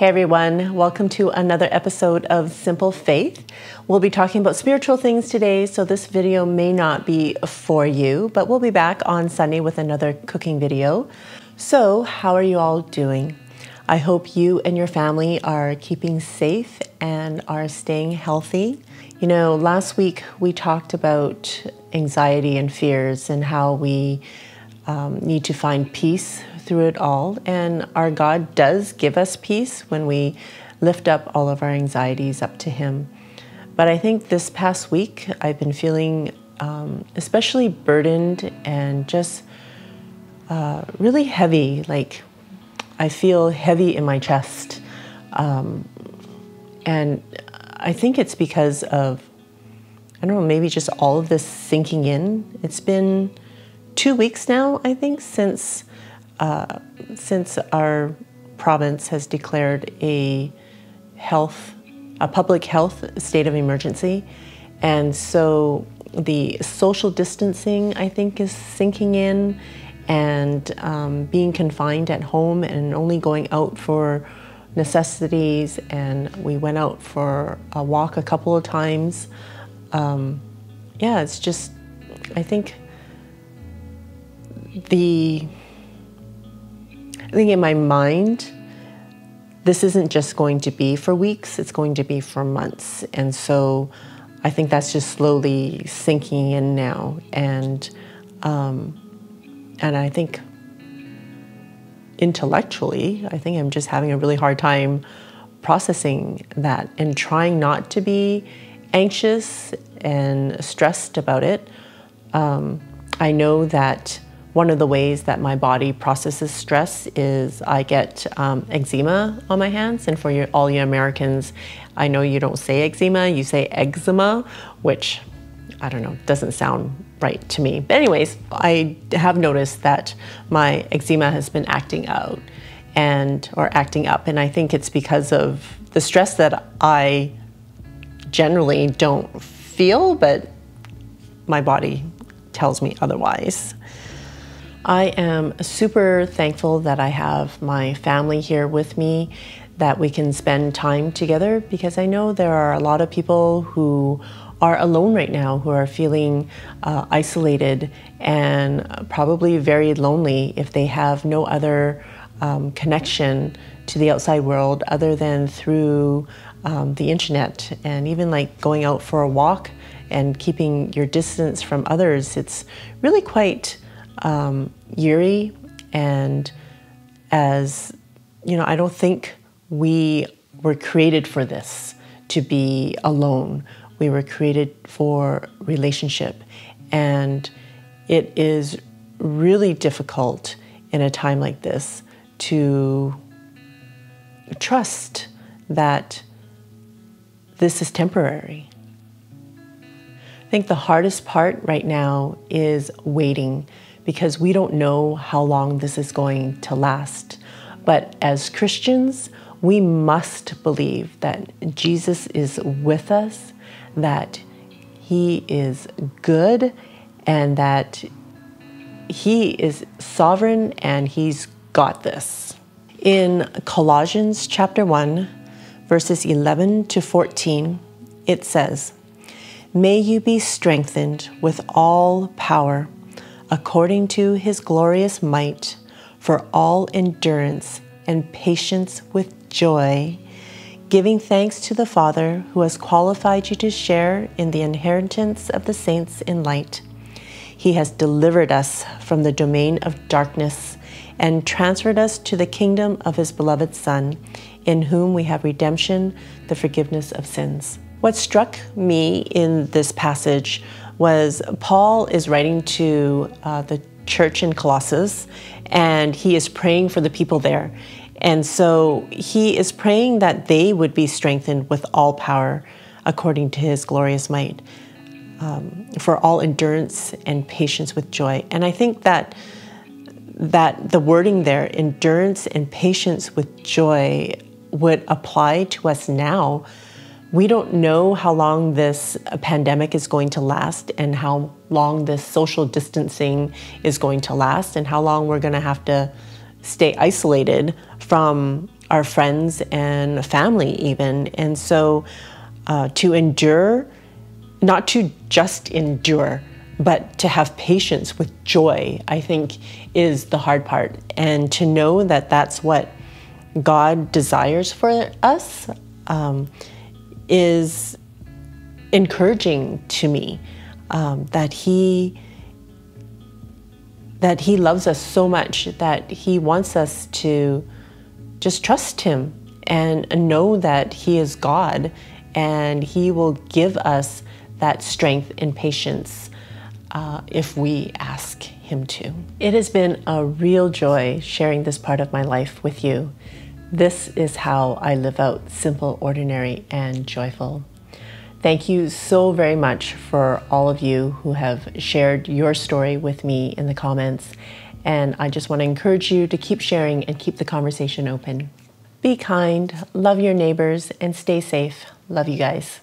Hey everyone, welcome to another episode of Simple Faith. We'll be talking about spiritual things today, so this video may not be for you, but we'll be back on Sunday with another cooking video. So, how are you all doing? I hope you and your family are keeping safe and are staying healthy. You know, last week we talked about anxiety and fears and how we need to find peace through it all. And our God does give us peace when we lift up all of our anxieties up to Him. But I think this past week I've been feeling especially burdened and just really heavy. Like I feel heavy in my chest. And I think it's because of, I don't know, maybe just all of this sinking in. It's been 2 weeks now, I think, since our province has declared a public health state of emergency. And so the social distancing, I think, is sinking in, and being confined at home and only going out for necessities. And we went out for a walk a couple of times. Yeah, it's just, I think in my mind, this isn't just going to be for weeks, it's going to be for months. And so I think that's just slowly sinking in now. And I think intellectually, I think I'm just having a really hard time processing that and trying not to be anxious and stressed about it. I know that one of the ways that my body processes stress is I get eczema on my hands. And for all you Americans, I know you don't say eczema, you say eczema, which, I don't know, doesn't sound right to me. But anyways, I have noticed that my eczema has been acting out or acting up. And I think it's because of the stress that I generally don't feel, but my body tells me otherwise. I am super thankful that I have my family here with me, that we can spend time together, because I know there are a lot of people who are alone right now, who are feeling isolated and probably very lonely if they have no other connection to the outside world other than through the internet. And even like going out for a walk and keeping your distance from others, it's really quite eerie. And as you know, I don't think we were created for this, to be alone. We were created for relationship. And it is really difficult in a time like this to trust that this is temporary. I think the hardest part right now is waiting, because we don't know how long this is going to last. But as Christians, we must believe that Jesus is with us, that He is good, and that He is sovereign and He's got this. In Colossians chapter 1, verses 11 to 14, it says, "May you be strengthened with all power, according to His glorious might, for all endurance and patience with joy, giving thanks to the Father who has qualified you to share in the inheritance of the saints in light. He has delivered us from the domain of darkness and transferred us to the kingdom of His beloved Son, in whom we have redemption, the forgiveness of sins." What struck me in this passage was Paul is writing to the church in Colossus, and he is praying for the people there. And so he is praying that they would be strengthened with all power according to His glorious might, for all endurance and patience with joy. And I think that the wording there, endurance and patience with joy, would apply to us now. We don't know how long this pandemic is going to last, and how long this social distancing is going to last, and how long we're going to have to stay isolated from our friends and family even. And so to endure, not to just endure, but to have patience with joy, I think is the hard part. And to know that that's what God desires for us is encouraging to me, that He loves us so much, that He wants us to just trust Him and know that He is God, and He will give us that strength and patience if we ask Him to. It has been a real joy sharing this part of my life with you. This is how I live out simple, ordinary, and joyful. Thank you so very much for all of you who have shared your story with me in the comments. And I just want to encourage you to keep sharing and keep the conversation open. Be kind, love your neighbors, and stay safe. Love you guys.